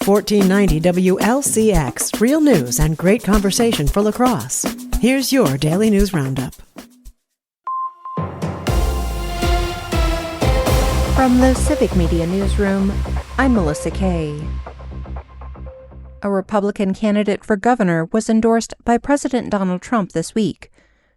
1490 WLCX, real news and great conversation for La Crosse. Here's your Daily News Roundup. From the Civic Media Newsroom, I'm Melissa Kay. A Republican candidate for governor was endorsed by President Donald Trump this week.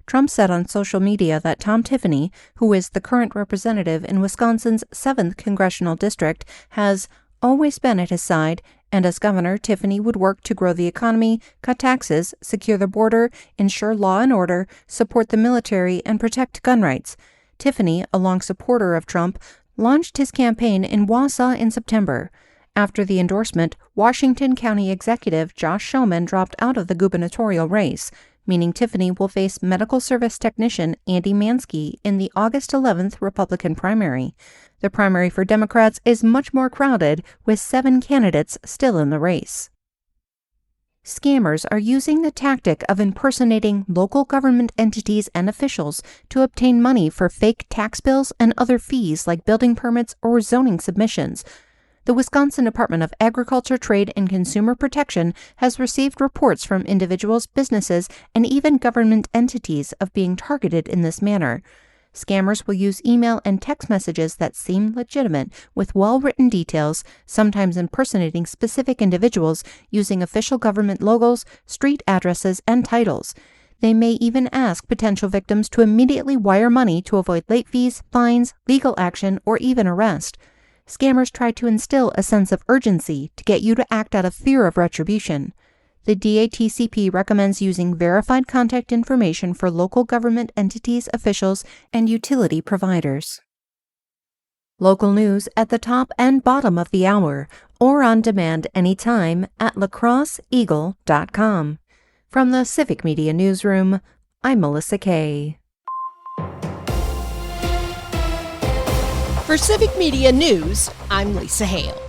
Trump said on social media that Tom Tiffany, who is the current representative in Wisconsin's 7th congressional district, has always been at his side, and as governor, Tiffany would work to grow the economy, cut taxes, secure the border, ensure law and order, support the military, and protect gun rights. Tiffany, a long supporter of Trump, launched his campaign in Wausau in September. After the endorsement, Washington County Executive Josh Shulman dropped out of the gubernatorial race, meaning Tiffany will face medical service technician Andy Mansky in the August 11th Republican primary. The primary for Democrats is much more crowded, with 7 candidates still in the race. Scammers are using the tactic of impersonating local government entities and officials to obtain money for fake tax bills and other fees like building permits or zoning submissions. The Wisconsin Department of Agriculture, Trade, and Consumer Protection has received reports from individuals, businesses, and even government entities of being targeted in this manner. Scammers will use email and text messages that seem legitimate with well-written details, sometimes impersonating specific individuals using official government logos, street addresses, and titles. They may even ask potential victims to immediately wire money to avoid late fees, fines, legal action, or even arrest. Scammers try to instill a sense of urgency to get you to act out of fear of retribution. The DATCP recommends using verified contact information for local government entities, officials, and utility providers. Local news at the top and bottom of the hour, or on demand anytime at lacrosseeagle.com. From the Civic Media Newsroom, I'm Melissa Kay. For Civic Media News, I'm Lisa Hale.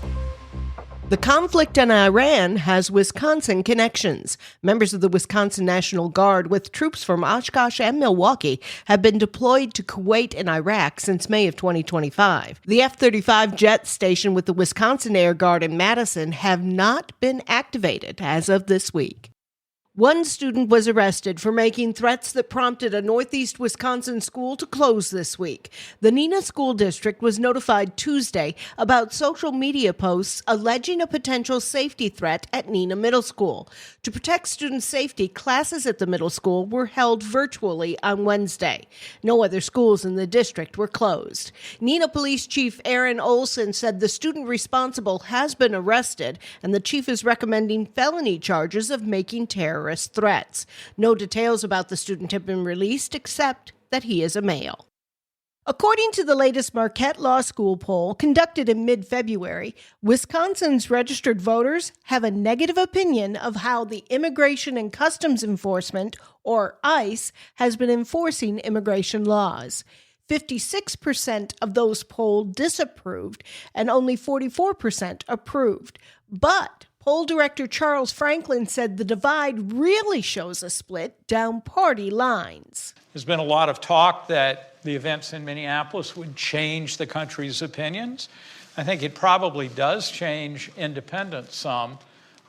The conflict in Iran has Wisconsin connections. Members of the Wisconsin National Guard with troops from Oshkosh and Milwaukee have been deployed to Kuwait and Iraq since May of 2025. The F-35 jets stationed with the Wisconsin Air Guard in Madison have not been activated as of this week. One student was arrested for making threats that prompted a northeast Wisconsin school to close this week. The Neenah School District was notified Tuesday about social media posts alleging a potential safety threat at Neenah Middle School. To protect student safety, classes at the middle school were held virtually on Wednesday. No other schools in the district were closed. Neenah Police Chief Aaron Olson said the student responsible has been arrested, and the chief is recommending felony charges of making terrorist threats. No details about the student have been released except that he is a male. According to the latest Marquette Law School poll conducted in mid-February, Wisconsin's registered voters have a negative opinion of how the Immigration and Customs Enforcement, or ICE, has been enforcing immigration laws. 56% of those polled disapproved and only 44% approved. But poll director Charles Franklin said the divide really shows a split down party lines. There's been a lot of talk that the events in Minneapolis would change the country's opinions. I think it probably does change independents some,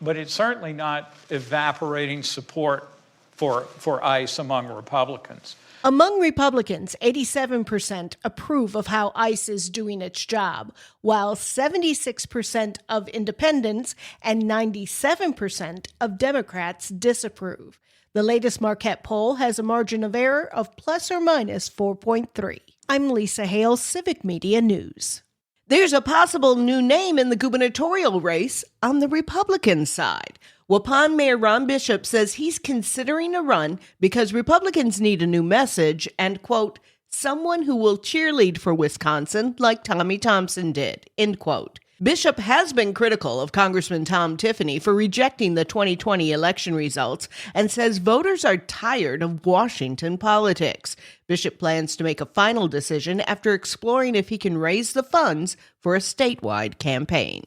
but it's certainly not evaporating support for ICE among Republicans. Among Republicans, 87% approve of how ICE is doing its job, while 76% of independents and 97% of Democrats disapprove. The latest Marquette poll has a margin of error of plus or minus 4.3. I'm Lisa Hale, Civic Media News. There's a possible new name in the gubernatorial race on the Republican side. Waupun Mayor Ron Bishop says he's considering a run because Republicans need a new message and, quote, someone who will cheerlead for Wisconsin like Tommy Thompson did, end quote. Bishop has been critical of Congressman Tom Tiffany for rejecting the 2020 election results and says voters are tired of Washington politics. Bishop plans to make a final decision after exploring if he can raise the funds for a statewide campaign.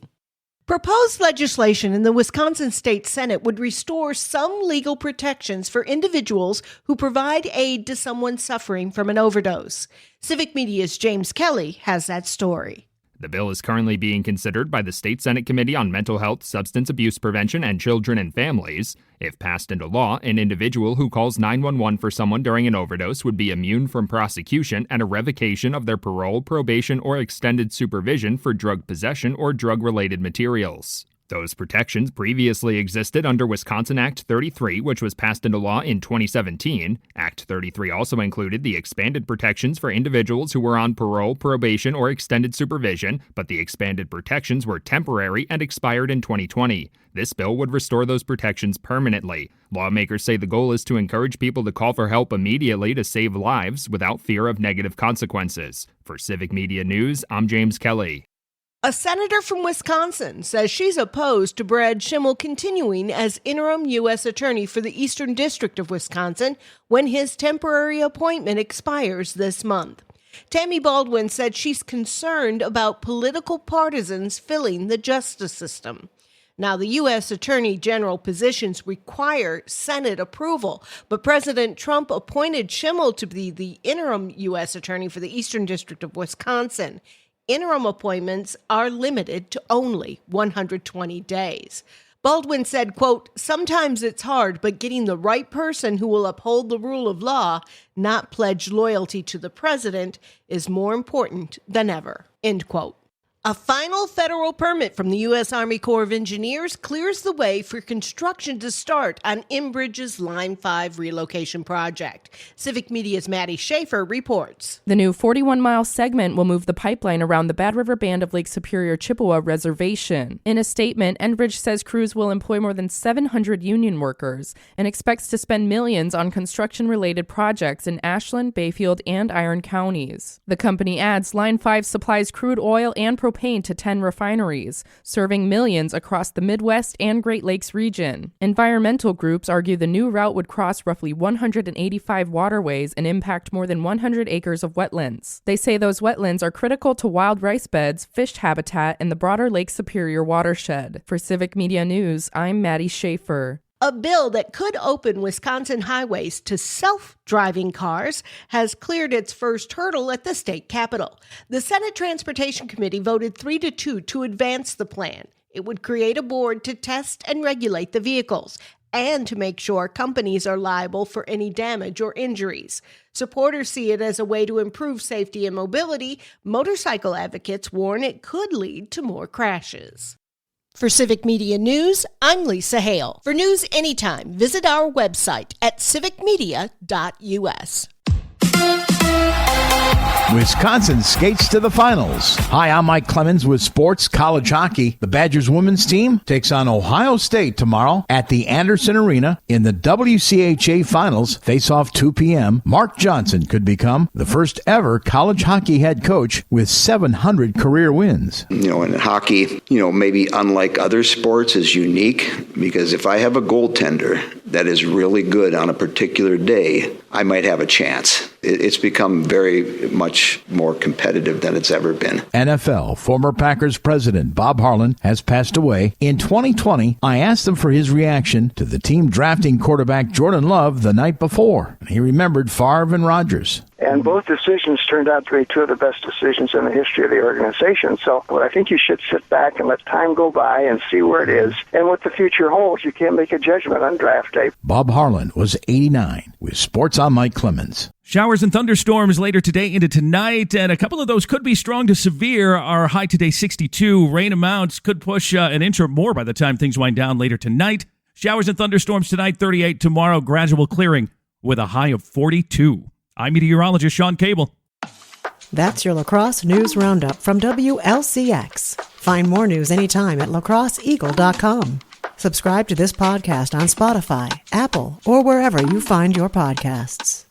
Proposed legislation in the Wisconsin State Senate would restore some legal protections for individuals who provide aid to someone suffering from an overdose. Civic Media's James Kelly has that story. The bill is currently being considered by the State Senate Committee on Mental Health, Substance Abuse Prevention, and Children and Families. If passed into law, an individual who calls 911 for someone during an overdose would be immune from prosecution and a revocation of their parole, probation, or extended supervision for drug possession or drug-related materials. Those protections previously existed under Wisconsin Act 33, which was passed into law in 2017. Act 33 also included the expanded protections for individuals who were on parole, probation, or extended supervision, but the expanded protections were temporary and expired in 2020. This bill would restore those protections permanently. Lawmakers say the goal is to encourage people to call for help immediately to save lives without fear of negative consequences. For Civic Media News, I'm James Kelly. A senator from Wisconsin says she's opposed to Brad Schimmel continuing as interim U.S. Attorney for the Eastern District of Wisconsin when his temporary appointment expires this month. Tammy Baldwin said she's concerned about political partisans filling the justice system. Now, the U.S. Attorney General positions require Senate approval, but President Trump appointed Schimmel to be the interim U.S. Attorney for the Eastern District of Wisconsin. Interim appointments are limited to only 120 days. Baldwin said, quote, "Sometimes it's hard, but getting the right person who will uphold the rule of law, not pledge loyalty to the president, is more important than ever," end quote. A final federal permit from the U.S. Army Corps of Engineers clears the way for construction to start on Enbridge's Line 5 relocation project. Civic Media's Maddie Schaefer reports. The new 41-mile segment will move the pipeline around the Bad River Band of Lake Superior Chippewa Reservation. In a statement, Enbridge says crews will employ more than 700 union workers and expects to spend millions on construction-related projects in Ashland, Bayfield, and Iron counties. The company adds Line 5 supplies crude oil and propane to 10 refineries, serving millions across the Midwest and Great Lakes region. Environmental groups argue the new route would cross roughly 185 waterways and impact more than 100 acres of wetlands. They say those wetlands are critical to wild rice beds, fish habitat, and the broader Lake Superior watershed. For Civic Media News, I'm Maddie Schaefer. A bill that could open Wisconsin highways to self-driving cars has cleared its first hurdle at the state capitol. The Senate Transportation Committee voted 3-2 to advance the plan. It would create a board to test and regulate the vehicles and to make sure companies are liable for any damage or injuries. Supporters see it as a way to improve safety and mobility. Motorcycle advocates warn it could lead to more crashes. For Civic Media News, I'm Lisa Hale. For news anytime, visit our website at civicmedia.us. Wisconsin skates to the finals. Hi, I'm Mike Clemens with Sports College Hockey. The Badgers women's team takes on Ohio State tomorrow at the Anderson Arena in the WCHA Finals. Face-off 2 p.m. Mark Johnson could become the first ever college hockey head coach with 700 career wins. In hockey, maybe unlike other sports is unique because if I have a goaltender that is really good on a particular day, I might have a chance. It's become very much more competitive than it's ever been. NFL former Packers president Bob Harlan has passed away. In 2020, I asked him for his reaction to the team drafting quarterback Jordan Love the night before. He remembered Favre and Rodgers. And both decisions turned out to be two of the best decisions in the history of the organization. So I think you should sit back and let time go by and see where it is and what the future holds. You can't make a judgment on draft day. Bob Harlan was 89. With Sports, I'm Mike Clemens. Showers and thunderstorms later today into tonight, and a couple of those could be strong to severe. Our high today, 62. Rain amounts could push an inch or more by the time things wind down later tonight. Showers and thunderstorms tonight, 38. Tomorrow, gradual clearing with a high of 42. I'm meteorologist Sean Cable. That's your La Crosse News Roundup from WLCX. Find more news anytime at lacrosseeagle.com. Subscribe to this podcast on Spotify, Apple, or wherever you find your podcasts.